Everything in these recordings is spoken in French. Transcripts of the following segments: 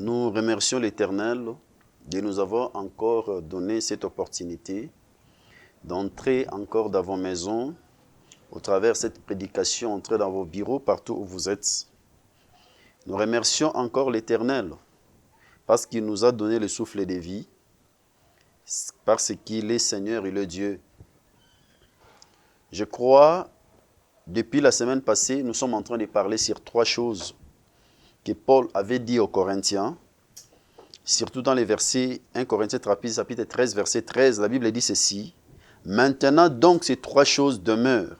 Nous remercions l'Éternel de nous avoir encore donné cette opportunité d'entrer encore dans vos maisons, au travers de cette prédication, entrer dans vos bureaux, partout où vous êtes. Nous remercions encore l'Éternel parce qu'il nous a donné le souffle de vie, parce qu'il est Seigneur, il est Dieu. Je crois, depuis la semaine passée, nous sommes en train de parler sur 3 choses que Paul avait dit aux Corinthiens, surtout dans les versets 1 Corinthiens chapitre 13, verset 13, la Bible dit ceci: « Maintenant donc ces 3 choses demeurent,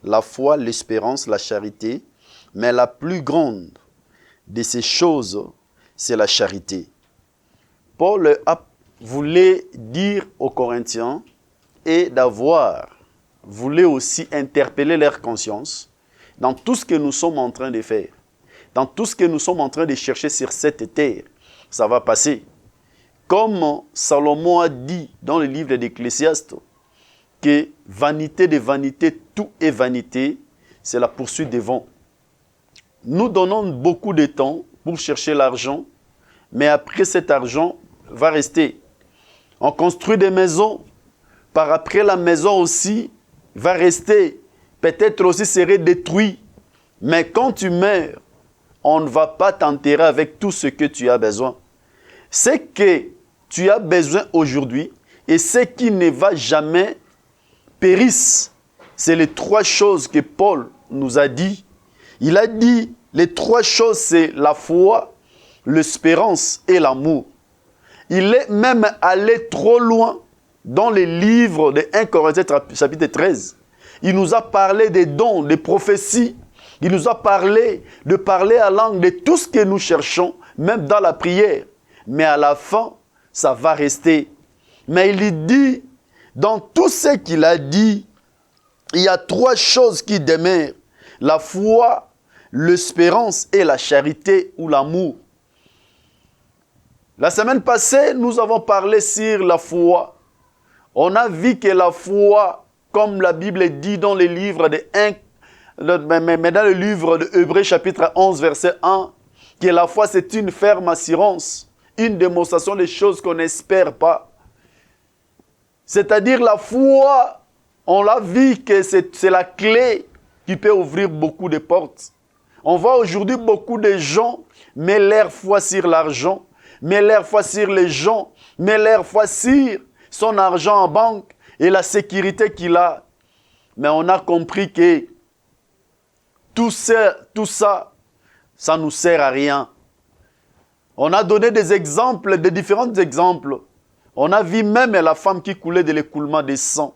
la foi, l'espérance, la charité, mais la plus grande de ces choses, c'est la charité. » Paul voulait dire aux Corinthiens et voulait aussi interpeller leur conscience dans tout ce que nous sommes en train de faire. Dans tout ce que nous sommes en train de chercher sur cette terre, ça va passer. Comme Salomon a dit dans le livre d'Ecclésiaste, que vanité de vanité, tout est vanité, c'est la poursuite des vents. Nous donnons beaucoup de temps pour chercher l'argent, mais après cet argent va rester. On construit des maisons, par après la maison aussi va rester, peut-être aussi serait détruite. Mais quand tu meurs, on ne va pas t'enterrer avec tout ce que tu as besoin. Ce que tu as besoin aujourd'hui et ce qui ne va jamais périsse, c'est les 3 choses que Paul nous a dit. Il a dit, les 3 choses, c'est la foi, l'espérance et l'amour. Il est même allé trop loin dans les livres de 1 Corinthiens chapitre 13. Il nous a parlé des dons, des prophéties. Il nous a parlé de parler à langue, de tout ce que nous cherchons, même dans la prière. Mais à la fin, ça va rester. Mais il dit, dans tout ce qu'il a dit, il y a 3 choses qui demeurent. La foi, l'espérance et la charité ou l'amour. La semaine passée, nous avons parlé sur la foi. On a vu que la foi, comme la Bible dit dans les livres de 1, mais dans le livre de Hébreux chapitre 11, verset 1, que la foi c'est une ferme assurance, une démonstration des choses qu'on n'espère pas. C'est-à-dire la foi, on l'a vu que c'est la clé qui peut ouvrir beaucoup de portes. On voit aujourd'hui beaucoup de gens mettre leur foi sur l'argent, mettre leur foi sur les gens, mettre leur foi sur son argent en banque et la sécurité qu'il a. Mais on a compris que tout ça, ça ne nous sert à rien. On a donné des exemples, des différents exemples. On a vu même la femme qui coulait de l'écoulement des sangs.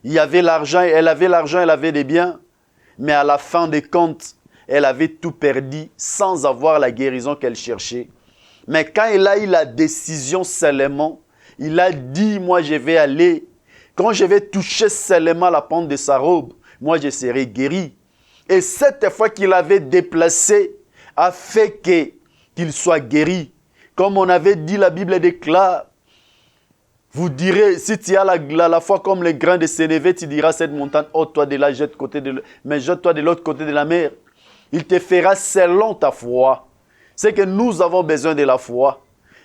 Il y avait l'argent, elle avait des biens. Mais à la fin des comptes, elle avait tout perdu sans avoir la guérison qu'elle cherchait. Mais quand elle a eu la décision seulement, il a dit, moi je vais aller. Quand je vais toucher seulement la pente de sa robe, moi je serai guéri. Et cette fois qu'il avait déplacé a fait qu'il soit guéri. Comme on avait dit, la Bible déclare, vous direz, si tu as la foi comme les grains de sénévé, tu diras cette montagne, oh toi de là, mais jette-toi de l'autre côté de la mer. Il te fera selon ta foi. C'est que nous avons besoin de la foi.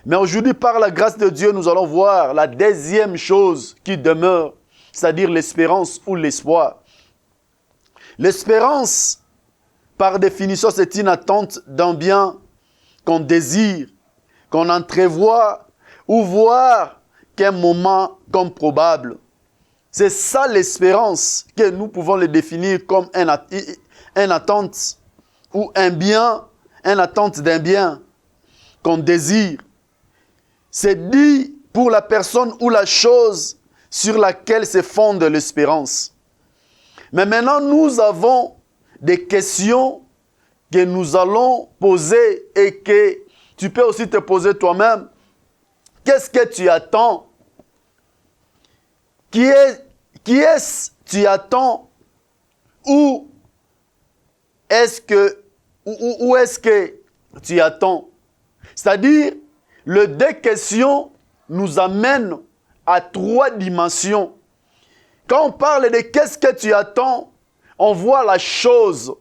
Mais aujourd'hui, par la grâce de Dieu, nous allons voir la deuxième chose qui demeure, c'est-à-dire l'espérance ou l'espoir. L'espérance, par définition, c'est une attente d'un bien qu'on désire, qu'on entrevoit ou voir qu'un moment comme probable. C'est ça l'espérance que nous pouvons le définir comme une attente ou un bien, une attente d'un bien qu'on désire. C'est dit pour la personne ou la chose sur laquelle se fonde l'espérance. Mais maintenant, nous avons des questions que nous allons poser et que tu peux aussi te poser toi-même. Qu'est-ce que tu attends? Qui est-ce tu attends? Où est-ce que tu attends? C'est-à-dire, les 2 questions nous amènent à 3 dimensions. Quand on parle de qu'est-ce que tu attends, on voit la chose.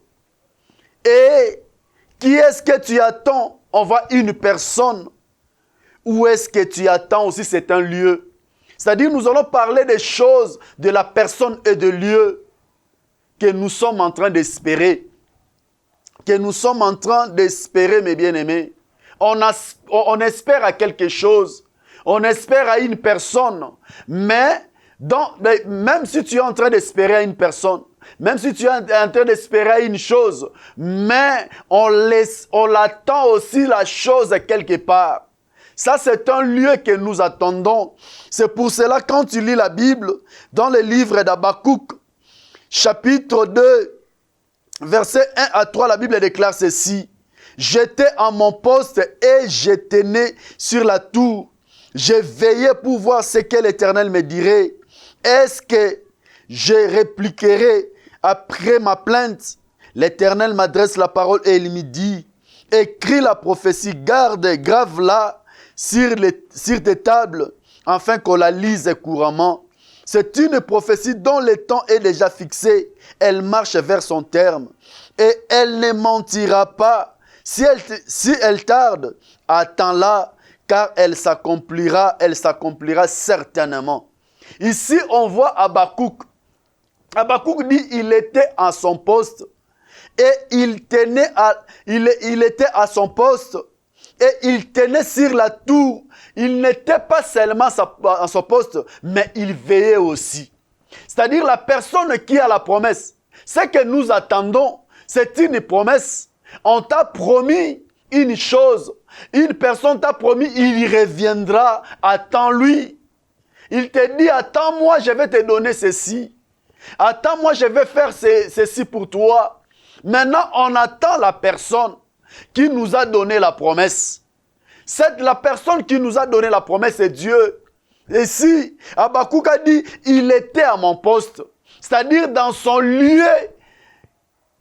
Et qui est-ce que tu attends? On voit une personne où est-ce que tu attends aussi, c'est un lieu. C'est-à-dire, nous allons parler des choses, de la personne et de lieu que nous sommes en train d'espérer. Que nous sommes en train d'espérer, mes bien-aimés. On espère à quelque chose. On espère à une personne. Mais même si tu es en train d'espérer à une personne, même si tu es en train d'espérer à une chose, mais on l'attend aussi la chose quelque part. Ça, c'est un lieu que nous attendons. C'est pour cela, quand tu lis la Bible, dans le livre d'Habakkuk, chapitre 2, versets 1 à 3, la Bible déclare ceci. « J'étais à mon poste et je tenais sur la tour. Je veillais pour voir ce que l'Éternel me dirait. Est-ce que je répliquerai après ma plainte? L'Éternel m'adresse la parole et il me dit, écris la prophétie, grave-la sur tes tables, afin qu'on la lise couramment. C'est une prophétie dont le temps est déjà fixé. Elle marche vers son terme. Et elle ne mentira pas. Si elle tarde, attends-la, car elle s'accomplira certainement. » Ici, on voit Habakkuk. Habakkuk dit il était à son poste. Et il était à son poste. Et il tenait sur la tour. Il n'était pas seulement à son poste, mais il veillait aussi. C'est-à-dire la personne qui a la promesse. Ce que nous attendons, c'est une promesse. On t'a promis une chose. Une personne t'a promis, il y reviendra. Attends-lui. Il te dit, attends-moi, je vais te donner ceci. Attends-moi, je vais faire ceci pour toi. Maintenant, on attend la personne qui nous a donné la promesse. La personne qui nous a donné la promesse, c'est Dieu. Et si Habakkuk a dit, il était à mon poste, c'est-à-dire dans son lieu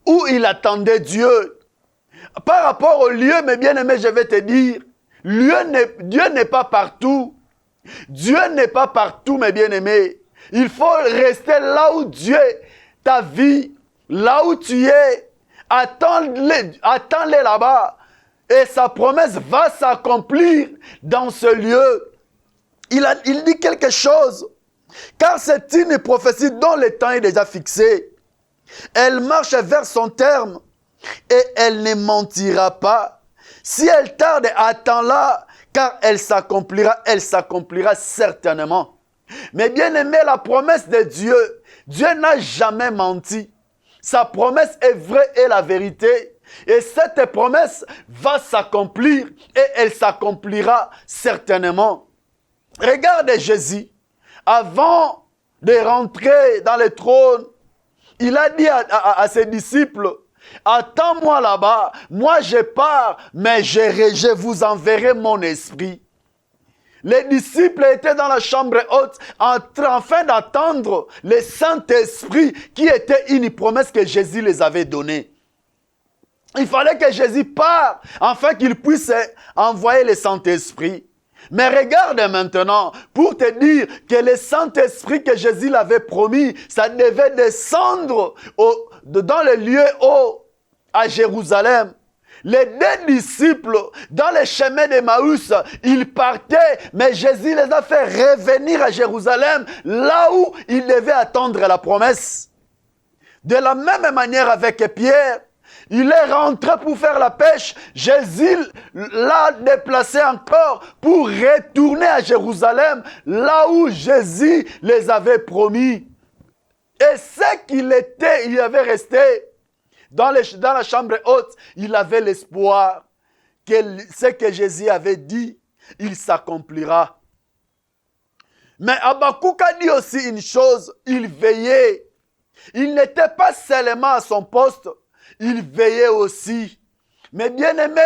où il attendait Dieu. Par rapport au lieu, mes bien-aimés, je vais te dire, Dieu n'est pas partout. Dieu n'est pas partout, mes bien-aimés. Il faut rester là où Dieu t'a vu, là où tu es. Attends-les là-bas. Et sa promesse va s'accomplir dans ce lieu. Il dit quelque chose. Car c'est une prophétie dont le temps est déjà fixé. Elle marche vers son terme et elle ne mentira pas. Si elle tarde, attends-la, car elle s'accomplira certainement. Mais bien aimé, la promesse de Dieu, Dieu n'a jamais menti. Sa promesse est vraie et la vérité. Et cette promesse va s'accomplir et elle s'accomplira certainement. Regarde Jésus, avant de rentrer dans le trône, il a dit à ses disciples, attends-moi là-bas, moi je pars, mais je vous enverrai mon esprit. Les disciples étaient dans la chambre haute en train d'attendre le Saint-Esprit qui était une promesse que Jésus les avait donnée. Il fallait que Jésus parte afin qu'il puisse envoyer le Saint-Esprit. Mais regarde maintenant, pour te dire que le Saint-Esprit que Jésus l'avait promis, ça devait descendre dans le lieu haut à Jérusalem. Les deux disciples, dans le chemin d'Emmaüs, ils partaient, mais Jésus les a fait revenir à Jérusalem, là où ils devaient attendre la promesse. De la même manière avec Pierre, il est rentré pour faire la pêche. Jésus l'a déplacé encore pour retourner à Jérusalem, là où Jésus les avait promis. Et ce qu'il était, il avait resté dans la chambre haute, il avait l'espoir que ce que Jésus avait dit, il s'accomplira. Mais Habakkuk a dit aussi une chose, il veillait. Il n'était pas seulement à son poste, il veillait aussi. Mais bien aimés,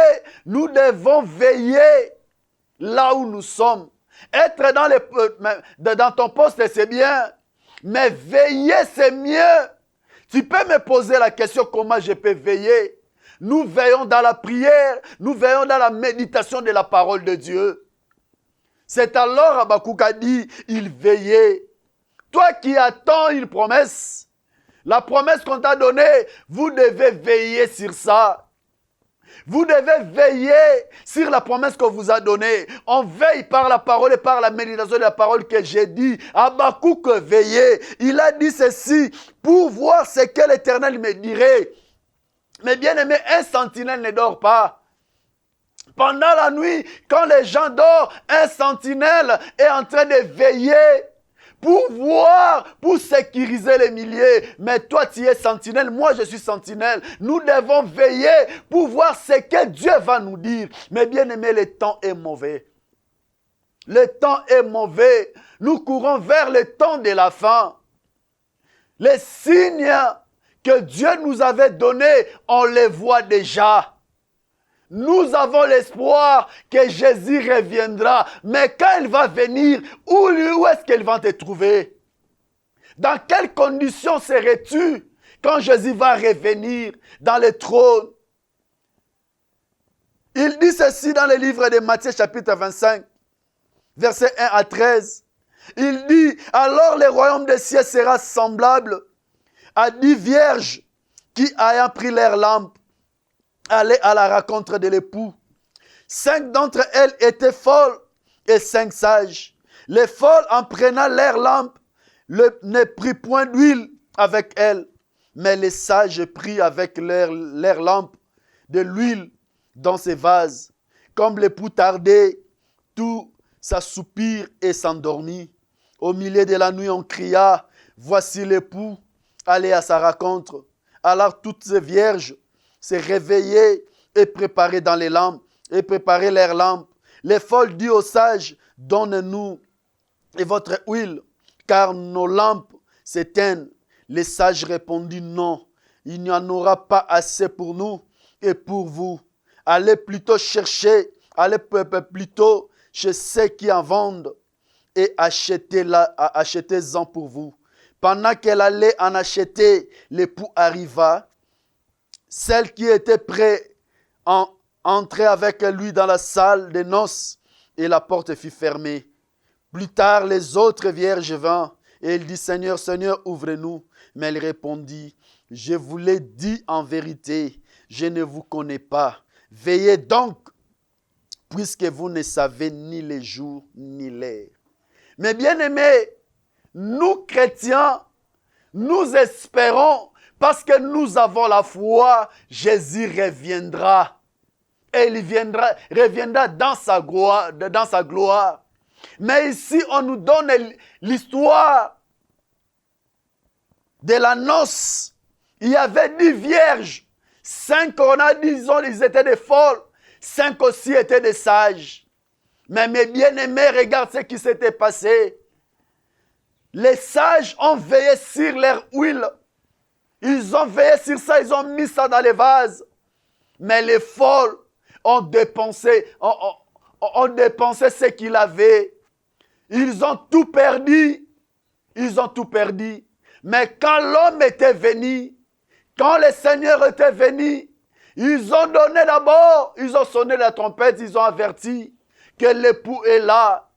nous devons veiller là où nous sommes. Être dans ton poste, c'est bien. Mais veiller, c'est mieux. Tu peux me poser la question, comment je peux veiller? Nous veillons dans la prière, nous veillons dans la méditation de la parole de Dieu. C'est alors Habakkuk a dit, il veillait. Toi qui attends une promesse, la promesse qu'on t'a donnée, vous devez veiller sur ça. Vous devez veiller sur la promesse qu'on vous a donnée. On veille par la parole et par la méditation de la parole que j'ai dit. Habakkuk veillait. Il a dit ceci pour voir ce que l'Éternel me dirait. Mais bien aimé, un sentinelle ne dort pas. Pendant la nuit, quand les gens dorment, un sentinelle est en train de veiller pour voir, pour sécuriser les milliers. Mais toi, tu es sentinelle, moi je suis sentinelle. Nous devons veiller pour voir ce que Dieu va nous dire. Mais bien aimé, le temps est mauvais. Le temps est mauvais. Nous courons vers le temps de la fin. Les signes que Dieu nous avait donnés, on les voit déjà. Nous avons l'espoir que Jésus reviendra. Mais quand il va venir, où est-ce qu'il va te trouver? Dans quelles conditions serais-tu quand Jésus va revenir dans le trône? Il dit ceci dans le livre de Matthieu chapitre 25, versets 1 à 13. Il dit, alors le royaume des cieux sera semblable à 10 vierges qui, ayant pris leurs lampes, allaient à la rencontre de l'époux. 5 d'entre elles étaient folles et 5 sages. Les folles, en prenant leurs lampes, ne prirent point d'huile avec elles, mais les sages prirent avec leurs lampes de l'huile dans ces vases. Comme l'époux tardait, tout s'assoupir et s'endormit. Au milieu de la nuit, on cria, voici l'époux, allez à sa rencontre. Alors toutes ces vierges se réveillaient et préparaient dans les lampes, et préparaient leurs lampes. Les folles dirent aux sages, donnez-nous et votre huile, car nos lampes s'éteignent. Les sages répondirent, non, il n'y en aura pas assez pour nous et pour vous. Allez plutôt chercher, allez plutôt chez ceux qui en vendent et achetez-en pour vous. Pendant qu'elle allait en acheter, l'époux arriva. Celle qui était prête entrait avec lui dans la salle des noces et la porte fut fermée. Plus tard, les autres vierges vinrent et il dit, Seigneur, Seigneur, ouvre-nous. Mais elle répondit, je vous l'ai dit en vérité, je ne vous connais pas. Veillez donc, puisque vous ne savez ni les jours ni l'heure. Mais bien aimés, nous chrétiens, nous espérons, parce que nous avons la foi, Jésus reviendra. Et il reviendra dans sa gloire. Mais ici, on nous donne l'histoire de la noce. Il y avait 10 vierges. 5, on a dit, ils étaient des folles. 5 aussi étaient des sages. Mais mes bien-aimés, regarde ce qui s'était passé. Les sages ont veillé sur leur huile. Ils ont veillé sur ça, ils ont mis ça dans les vases. Mais les folles ont dépensé ce qu'ils avaient. Ils ont tout perdu. Ils ont tout perdu. Mais quand l'homme était venu, quand le Seigneur était venu, ils ont donné d'abord, ils ont sonné la trompette, ils ont averti que l'époux est là.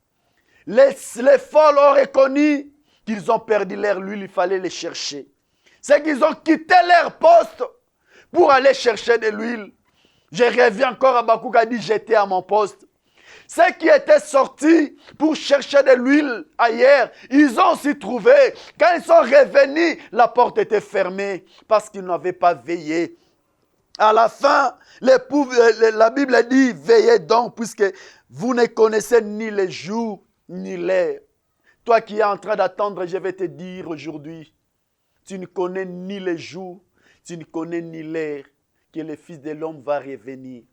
Les folles ont reconnu qu'ils ont perdu leur huile, il fallait les chercher. C'est qu'ils ont quitté leur poste pour aller chercher de l'huile. Je reviens encore à Habakkuk a dit, j'étais à mon poste. Ceux qui étaient sortis pour chercher de l'huile ailleurs, ils ont aussi trouvé. Quand ils sont revenus, la porte était fermée parce qu'ils n'avaient pas veillé. À la fin, la Bible dit, veillez donc puisque vous ne connaissez ni les jours ni l'heure. Toi qui es en train d'attendre, je vais te dire aujourd'hui, tu ne connais ni les jours, tu ne connais ni l'heure que le Fils de l'homme va revenir.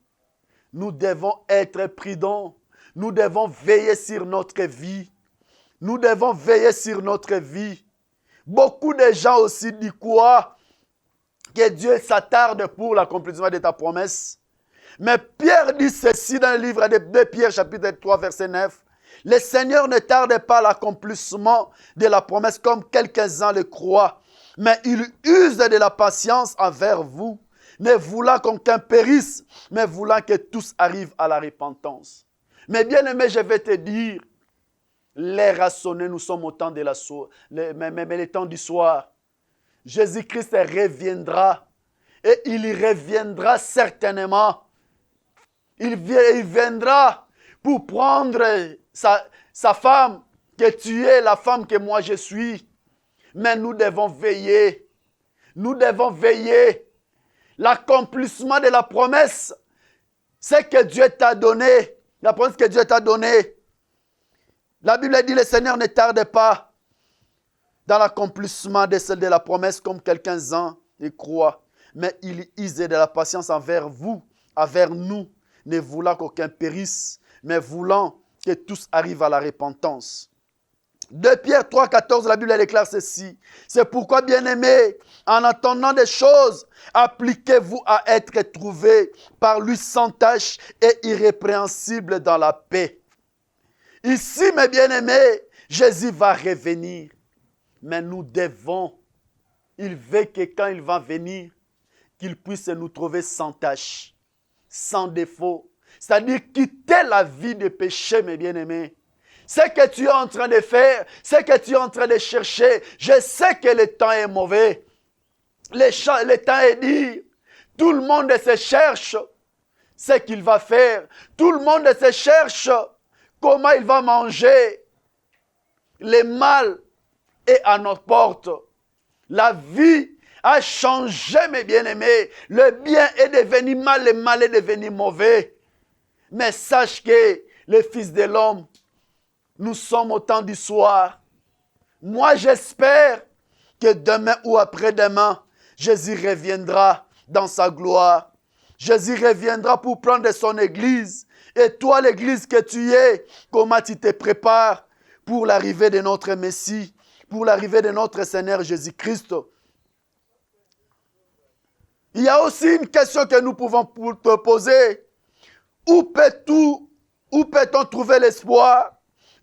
Nous devons être prudents. Nous devons veiller sur notre vie. Nous devons veiller sur notre vie. Beaucoup de gens aussi disent quoi? Que Dieu s'attarde pour l'accomplissement de ta promesse. Mais Pierre dit ceci dans le livre de 2 Pierre, chapitre 3, verset 9. Le Seigneur ne tarde pas à l'accomplissement de la promesse comme quelques-uns le croient. Mais il use de la patience envers vous, ne voulant qu'aucun périsse, mais voulant que tous arrivent à la repentance. Mais bien aimé, je vais te dire, l'heure a sonné, nous sommes au temps de la soirée, mais le temps du soir. Jésus-Christ reviendra et il reviendra certainement il viendra pour prendre sa femme, que tu es la femme que moi je suis. Mais nous devons veiller. Nous devons veiller. L'accomplissement de la promesse, c'est que Dieu t'a donné. La promesse que Dieu t'a donnée. La Bible dit, le Seigneur ne tarde pas dans l'accomplissement de la promesse comme quelqu'un y croit. Mais il use de la patience envers vous, envers nous, ne voulant qu'aucun périsse, mais voulant que tous arrivent à la repentance. 2 Pierre 3, 14, la Bible déclare ceci. C'est pourquoi, bien-aimés, en attendant des choses, appliquez-vous à être trouvés par lui sans tache et irrépréhensible dans la paix. Ici, mes bien-aimés, Jésus va revenir. Mais nous devons, il veut que quand il va venir, qu'il puisse nous trouver sans tache, sans défaut. C'est-à-dire quitter la vie de péché, mes bien-aimés. Ce que tu es en train de faire, ce que tu es en train de chercher, je sais que le temps est mauvais. Le temps est dur. Tout le monde se cherche ce qu'il va faire. Tout le monde se cherche comment il va manger. Le mal est à notre porte. La vie a changé, mes bien-aimés. Le bien est devenu mal, le mal est devenu mauvais. Mais sache que le Fils de l'homme, nous sommes au temps du soir. Moi, j'espère que demain ou après-demain, Jésus reviendra dans sa gloire. Jésus reviendra pour prendre son église. Et toi, l'église que tu es, comment tu te prépares pour l'arrivée de notre Messie, pour l'arrivée de notre Seigneur Jésus-Christ? Il y a aussi une question que nous pouvons te poser. Où peut-on trouver l'espoir?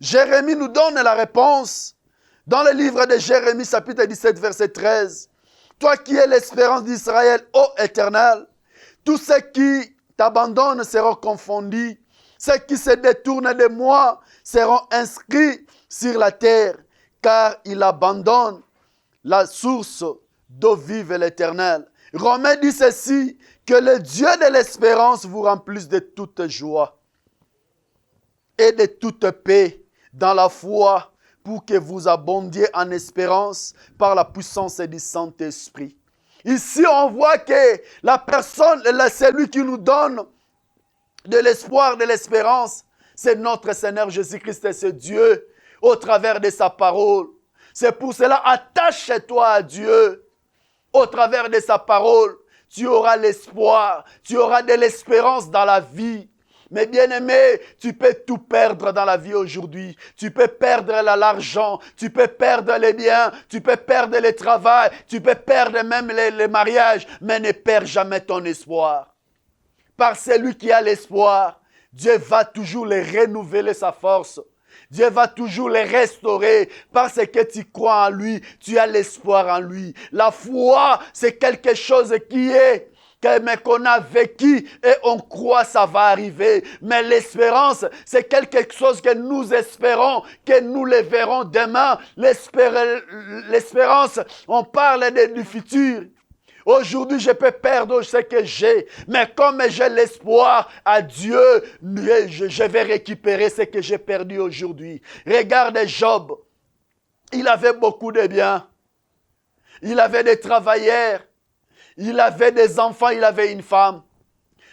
Jérémie nous donne la réponse dans le livre de Jérémie, chapitre 17, verset 13. Toi qui es l'espérance d'Israël, ô Éternel, tous ceux qui t'abandonnent seront confondus. Ceux qui se détournent de moi seront inscrits sur la terre, car ils abandonnent la source d'eau vive l'Éternel. Romains dit ceci, que le Dieu de l'espérance vous remplisse de toute joie et de toute paix dans la foi, pour que vous abondiez en espérance par la puissance du Saint-Esprit. Ici, on voit que la personne, celui qui nous donne de l'espoir, de l'espérance, c'est notre Seigneur Jésus-Christ et c'est Dieu au travers de sa parole. C'est pour cela, attache-toi à Dieu. Au travers de sa parole, tu auras l'espoir, tu auras de l'espérance dans la vie. Mais bien-aimé, tu peux tout perdre dans la vie aujourd'hui. Tu peux perdre l'argent, tu peux perdre les biens, tu peux perdre le travail, tu peux perdre même les mariages, mais ne perds jamais ton espoir. Par celui qui a l'espoir, Dieu va toujours les renouveler sa force. Dieu va toujours les restaurer parce que tu crois en lui, tu as l'espoir en lui. La foi, c'est quelque chose qui est qu'on a vécu et on croit ça va arriver. Mais l'espérance, c'est quelque chose que nous espérons, que nous le verrons demain. L'espérance, on parle du futur. Aujourd'hui, je peux perdre ce que j'ai, mais comme j'ai l'espoir à Dieu, je vais récupérer ce que j'ai perdu aujourd'hui. Regarde Job, il avait beaucoup de biens, il avait des travailleurs, il avait des enfants, il avait une femme.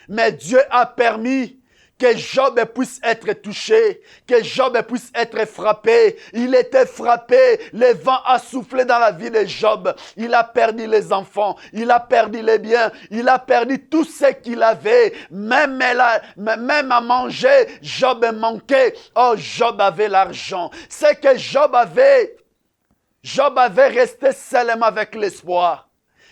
Mais Dieu a permis que Job puisse être touché, que Job puisse être frappé. Il était frappé, le vent a soufflé dans la vie de Job. Il a perdu les enfants, il a perdu les biens, il a perdu tout ce qu'il avait. Même à manger, Job manquait. Oh, Job avait l'argent. C'est que Job avait resté seulement avec l'espoir.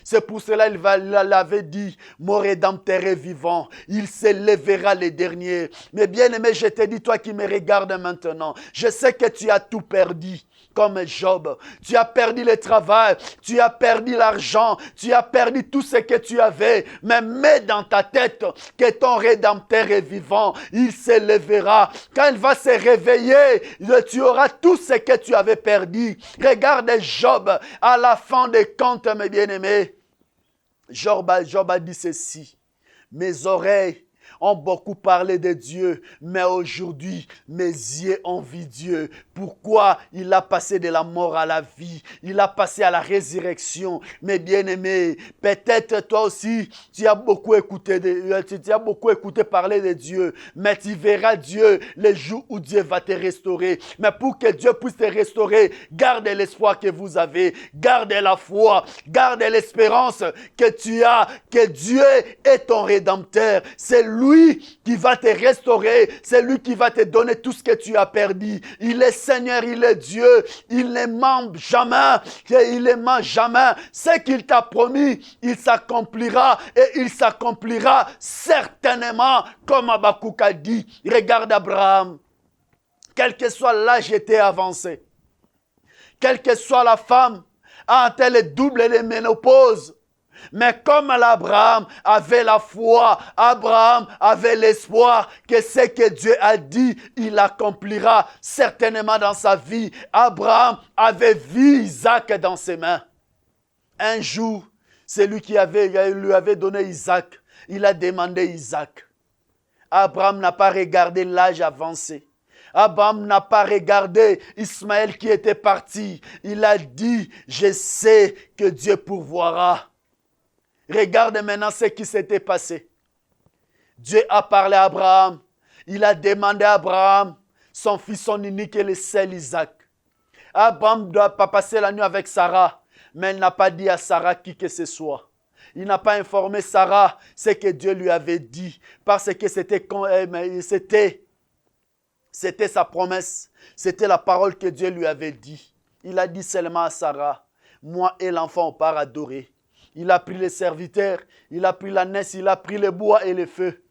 C'est pour cela qu'il l'avait dit, mon Rédempteur est vivant, il se lèvera les derniers. Mais bien aimé, je te dis, toi qui me regardes maintenant, je sais que tu as tout perdu. Comme Job, tu as perdu le travail, tu as perdu l'argent, tu as perdu tout ce que tu avais. Mais mets dans ta tête que ton Rédempteur est vivant. Il se lèvera. Quand il va se réveiller, tu auras tout ce que tu avais perdu. Regarde Job à la fin des comptes, mes bien-aimés. Job a dit ceci. Mes oreilles ont beaucoup parlé de Dieu, mais aujourd'hui, mes yeux ont vu Dieu. Pourquoi? Il a passé de la mort à la vie. Il a passé à la résurrection. Mes bien-aimés, peut-être toi aussi, tu as beaucoup écouté parler de Dieu, mais tu verras Dieu les jours où Dieu va te restaurer. Mais pour que Dieu puisse te restaurer, gardez l'espoir que vous avez, gardez la foi, gardez l'espérance que tu as, que Dieu est ton rédempteur. C'est lui qui va te restaurer, c'est lui qui va te donner tout ce que tu as perdu. Il est Seigneur, il est Dieu, il ne ment jamais, il ne ment jamais. Ce qu'il t'a promis, il s'accomplira et il s'accomplira certainement, comme Habakkuk a dit. Regarde Abraham, quel que soit l'âge était avancé, quelle que soit la femme, entre les doubles et les ménopauses. Mais comme Abraham avait la foi, Abraham avait l'espoir que ce que Dieu a dit, il accomplira certainement dans sa vie. Abraham avait vu Isaac dans ses mains. Un jour, c'est lui qui lui avait donné Isaac. Il a demandé Isaac. Abraham n'a pas regardé l'âge avancé. Abraham n'a pas regardé Ismaël qui était parti. Il a dit, je sais que Dieu pourvoira. Regarde maintenant ce qui s'était passé. Dieu a parlé à Abraham. Il a demandé à Abraham son fils, son unique et le seul Isaac. Abraham ne doit pas passer la nuit avec Sarah, mais il n'a pas dit à Sarah qui que ce soit. Il n'a pas informé Sarah ce que Dieu lui avait dit, parce que c'était sa promesse, c'était la parole que Dieu lui avait dit. Il a dit seulement à Sarah, moi et l'enfant on part adorer. Il a pris les serviteurs, il a pris la naisse, il a pris le bois et le feu.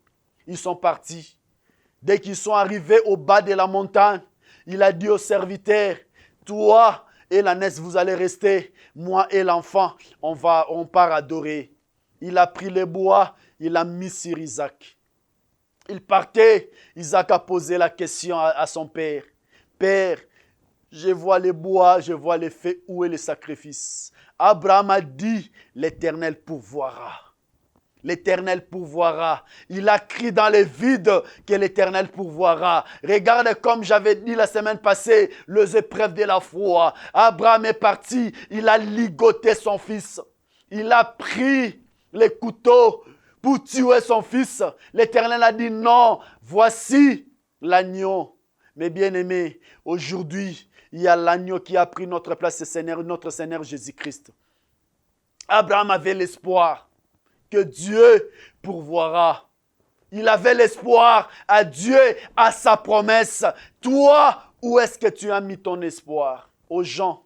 Ils sont partis. Dès qu'ils sont arrivés au bas de la montagne, il a dit aux serviteurs, toi et la naisse, vous allez rester. Moi et l'enfant, on part adorer. Il a pris le bois, il a mis sur Isaac. Il partait, Isaac a posé la question à son père. Père, je vois les bois, je vois les feux, où est le sacrifice? Abraham a dit, l'Éternel pourvoira. L'Éternel pourvoira. Il a crié dans le vide que l'Éternel pourvoira. Regarde comme j'avais dit la semaine passée, les épreuves de la foi. Abraham est parti, il a ligoté son fils. Il a pris les couteaux pour tuer son fils. L'Éternel a dit non, voici l'agneau. Mes bien-aimés, aujourd'hui, il y a l'agneau qui a pris notre place, notre Seigneur Jésus-Christ. Abraham avait l'espoir que Dieu pourvoira. Il avait l'espoir à Dieu, à sa promesse. Toi, où est-ce que tu as mis ton espoir? Aux gens.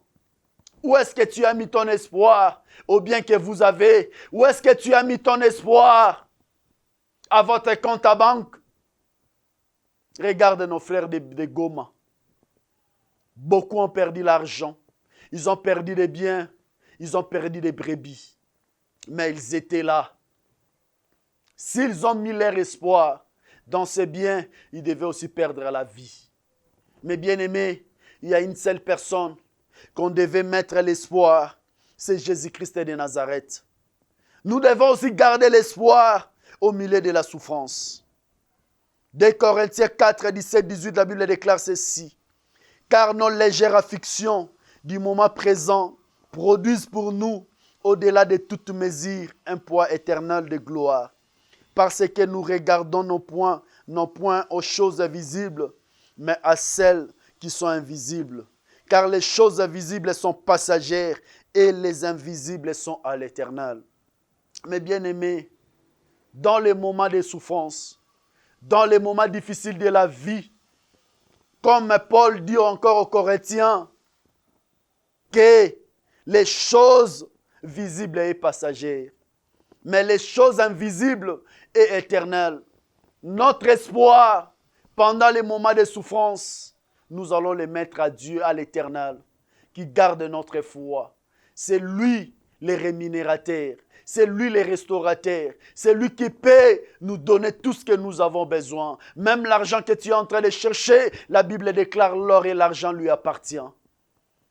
Où est-ce que tu as mis ton espoir? Au bien que vous avez. Où est-ce que tu as mis ton espoir? À votre compte à banque. Regarde nos frères de Goma. Beaucoup ont perdu l'argent. Ils ont perdu des biens. Ils ont perdu des brebis. Mais ils étaient là. S'ils ont mis leur espoir dans ces biens, ils devaient aussi perdre la vie. Mais bien aimés, il y a une seule personne qu'on devait mettre l'espoir. C'est Jésus-Christ de Nazareth. Nous devons aussi garder l'espoir au milieu de la souffrance. 2 Corinthiens 4, 17, 18, la Bible déclare ceci. Car nos légères afflictions du moment présent produisent pour nous, au-delà de toute mesure, un poids éternel de gloire. Parce que nous regardons non point aux choses visibles, mais à celles qui sont invisibles. Car les choses visibles sont passagères et les invisibles sont à l'éternel. Mes bien-aimés, dans les moments de souffrance, dans les moments difficiles de la vie, comme Paul dit encore aux Corinthiens, que les choses visibles et passagères, mais les choses invisibles et éternelles. Notre espoir, pendant les moments de souffrance, nous allons les mettre à Dieu, à l'Éternel, qui garde notre foi. C'est lui le rémunérateur, c'est lui le restaurateur, c'est lui qui peut nous donner tout ce que nous avons besoin. Même l'argent que tu es en train de chercher, la Bible déclare l'or et l'argent lui appartient.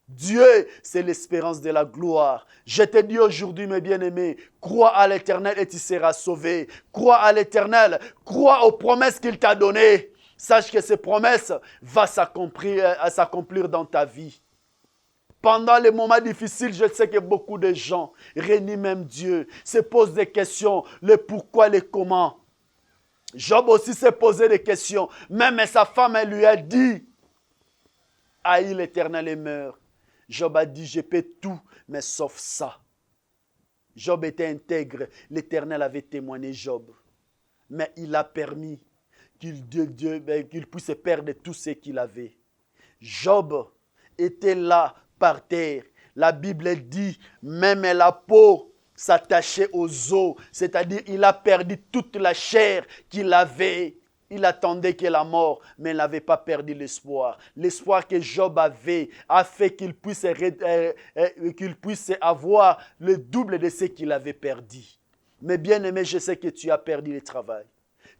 Dieu, c'est l'espérance de la gloire. Je te dis aujourd'hui, mes bien-aimés, crois à l'Éternel et tu seras sauvé. Crois à l'Éternel, crois aux promesses qu'il t'a données. Sache que ces promesses vont s'accomplir dans ta vie. Pendant les moments difficiles, je sais que beaucoup de gens renient même Dieu, se posent des questions, le pourquoi, le comment. Job aussi s'est posé des questions. Même sa femme, elle lui a dit, haïs l'Éternel et meurt. Job a dit, je peux tout, mais sauf ça. Job était intègre. L'Éternel avait témoigné Job. Mais il a permis qu'il puisse perdre tout ce qu'il avait. Job était là par terre. La Bible dit, même la peau s'attachait aux os. C'est-à-dire, il a perdu toute la chair qu'il avait. Il attendait que la mort, mais il n'avait pas perdu l'espoir. L'espoir que Job avait a fait qu'il puisse avoir le double de ce qu'il avait perdu. Mais bien aimé, je sais que tu as perdu le travail.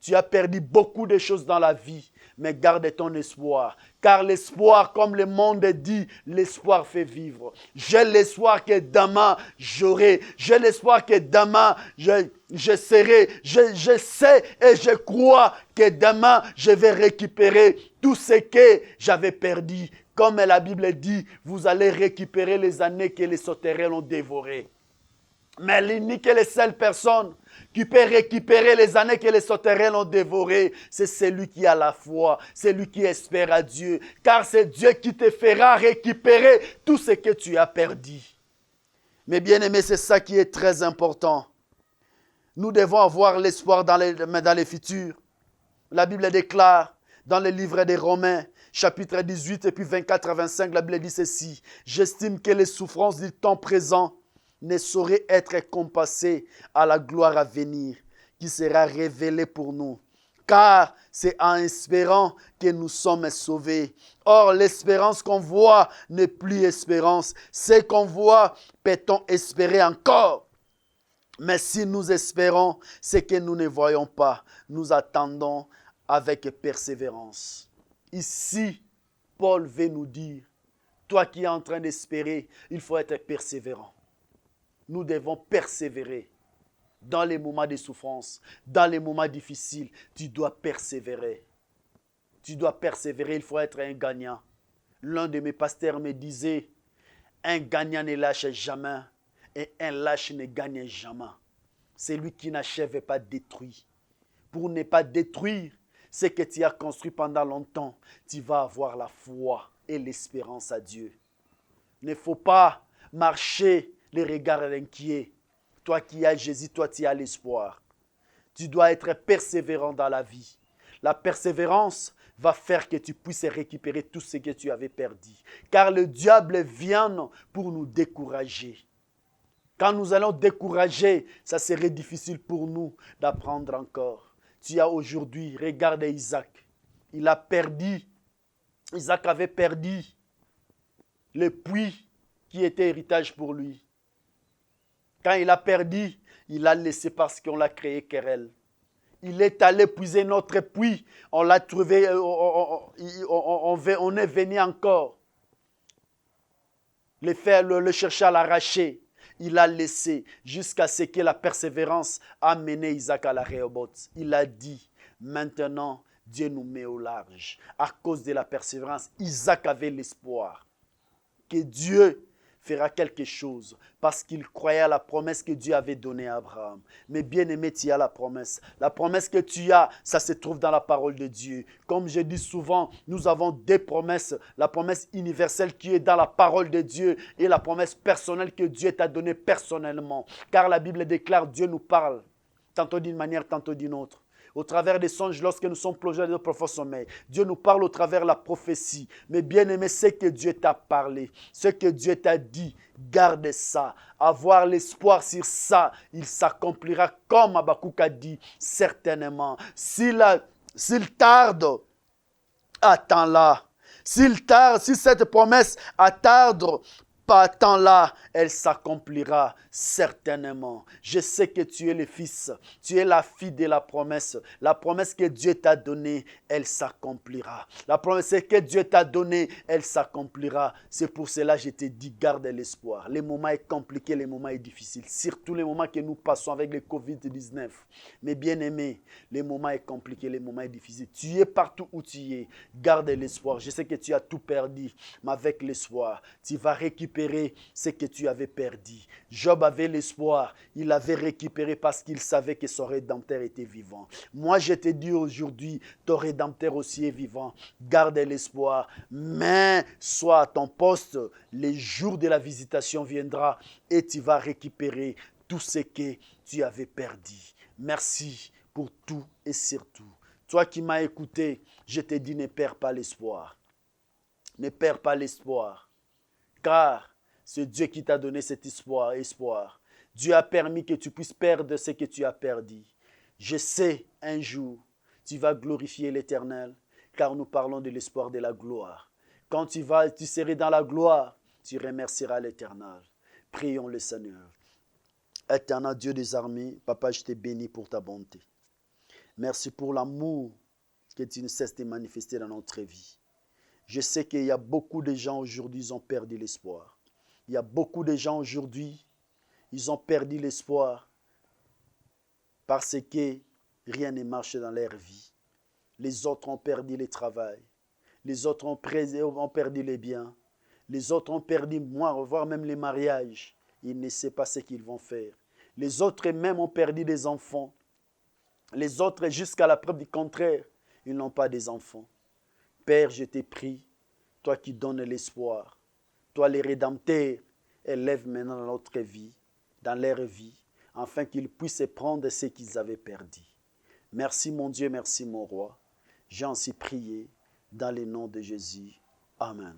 Tu as perdu beaucoup de choses dans la vie, mais garde ton espoir. Car l'espoir, comme le monde dit, l'espoir fait vivre. J'ai l'espoir que demain j'aurai. J'ai l'espoir que demain je serai. Je sais et je crois que demain je vais récupérer tout ce que j'avais perdu. Comme la Bible dit, vous allez récupérer les années que les sauterelles ont dévorées. Mais l'unique et la seule personne qui peut récupérer les années que les sauterelles ont dévorées, c'est celui qui a la foi, celui qui espère à Dieu. Car c'est Dieu qui te fera récupérer tout ce que tu as perdu. Mais bien aimé, c'est ça qui est très important. Nous devons avoir l'espoir dans les futurs. La Bible déclare dans le livre des Romains, chapitre 18 et puis 24 à 25, la Bible dit ceci. J'estime que les souffrances du temps présent ne saurait être compassé à la gloire à venir, qui sera révélée pour nous. Car c'est en espérant que nous sommes sauvés. Or, l'espérance qu'on voit n'est plus espérance. Ce qu'on voit, peut-on espérer encore? Mais si nous espérons ce que nous ne voyons pas, nous attendons avec persévérance. Ici, Paul veut nous dire, toi qui es en train d'espérer, il faut être persévérant. Nous devons persévérer dans les moments de souffrance, dans les moments difficiles. Tu dois persévérer. Tu dois persévérer, il faut être un gagnant. L'un de mes pasteurs me disait, un gagnant ne lâche jamais et un lâche ne gagne jamais. C'est lui qui n'achève pas détruit. Pour ne pas détruire ce que tu as construit pendant longtemps, tu vas avoir la foi et l'espérance à Dieu. Il ne faut pas marcher les regards inquiets. Toi qui as Jésus, toi tu as l'espoir. Tu dois être persévérant dans la vie. La persévérance va faire que tu puisses récupérer tout ce que tu avais perdu. Car le diable vient pour nous décourager. Quand nous allons décourager, ça serait difficile pour nous d'apprendre encore. Tu as aujourd'hui, regarde Isaac. Il a perdu. Isaac avait perdu le puits qui était héritage pour lui. Quand il a perdu, il a laissé parce qu'on l'a créé querelle. Il est allé puiser notre puits. On l'a trouvé, on est venu encore le chercher à l'arracher. Il a laissé jusqu'à ce que la persévérance a mené Isaac à la Rehoboth. Il a dit, maintenant, Dieu nous met au large. À cause de la persévérance, Isaac avait l'espoir que Dieu fera quelque chose parce qu'il croyait à la promesse que Dieu avait donnée à Abraham. Mais bien aimé, tu as la promesse. La promesse que tu as, ça se trouve dans la parole de Dieu. Comme je dis souvent, nous avons deux promesses. La promesse universelle qui est dans la parole de Dieu et la promesse personnelle que Dieu t'a donnée personnellement. Car la Bible déclare, Dieu nous parle, tantôt d'une manière, tantôt d'une autre. Au travers des songes, lorsque nous sommes plongés dans le profond sommeil. Dieu nous parle au travers de la prophétie. Mais bien aimé, ce que Dieu t'a parlé, ce que Dieu t'a dit, garde ça. Avoir l'espoir sur ça, il s'accomplira comme Habakkuk a dit, certainement. S'il tarde, attends-la. S'il tarde, si cette promesse attarde, Partant là, elle s'accomplira certainement. Je sais que tu es le fils, tu es la fille de la promesse. La promesse que Dieu t'a donnée, elle s'accomplira. La promesse que Dieu t'a donnée, elle s'accomplira. C'est pour cela que je te dis, garde l'espoir. Les moments sont compliqués, les moments sont difficiles. Surtout les moments que nous passons avec le Covid-19. Mais bien aimé, les moments sont compliqués, les moments sont difficiles. Tu es partout où tu es. Garde l'espoir. Je sais que tu as tout perdu, mais avec l'espoir, tu vas récupérer ce que tu avais perdu. Job avait l'espoir, il avait récupéré parce qu'il savait que son Rédempteur était vivant. Moi, je te dis aujourd'hui, ton Rédempteur aussi est vivant. Garde l'espoir, mais sois à ton poste. Le jour de la visitation viendra et tu vas récupérer tout ce que tu avais perdu. Merci pour tout et surtout. Toi qui m'as écouté, je te dis, ne perds pas l'espoir. Ne perds pas l'espoir. Car c'est Dieu qui t'a donné cet espoir. Dieu a permis que tu puisses perdre ce que tu as perdu. Je sais, un jour, tu vas glorifier l'Éternel, car nous parlons de l'espoir de la gloire. Quand tu seras dans la gloire, tu remercieras l'Éternel. Prions le Seigneur. Éternel Dieu des armées, Papa, je te bénis pour ta bonté. Merci pour l'amour que tu ne cesses de manifester dans notre vie. Je sais qu'il y a beaucoup de gens aujourd'hui, ils ont perdu l'espoir. Il y a beaucoup de gens aujourd'hui, ils ont perdu l'espoir parce que rien ne marche dans leur vie. Les autres ont perdu le travail. Les autres ont perdu les biens. Les autres ont perdu, voire même les mariages. Ils ne savent pas ce qu'ils vont faire. Les autres même ont perdu des enfants. Les autres, jusqu'à la preuve du contraire, ils n'ont pas des enfants. Père, je te prie, toi qui donnes l'espoir, toi les rédempteurs, élève maintenant dans notre vie, dans leur vie, afin qu'ils puissent prendre ce qu'ils avaient perdu. Merci mon Dieu, merci mon roi. J'ai ainsi prié dans le nom de Jésus. Amen.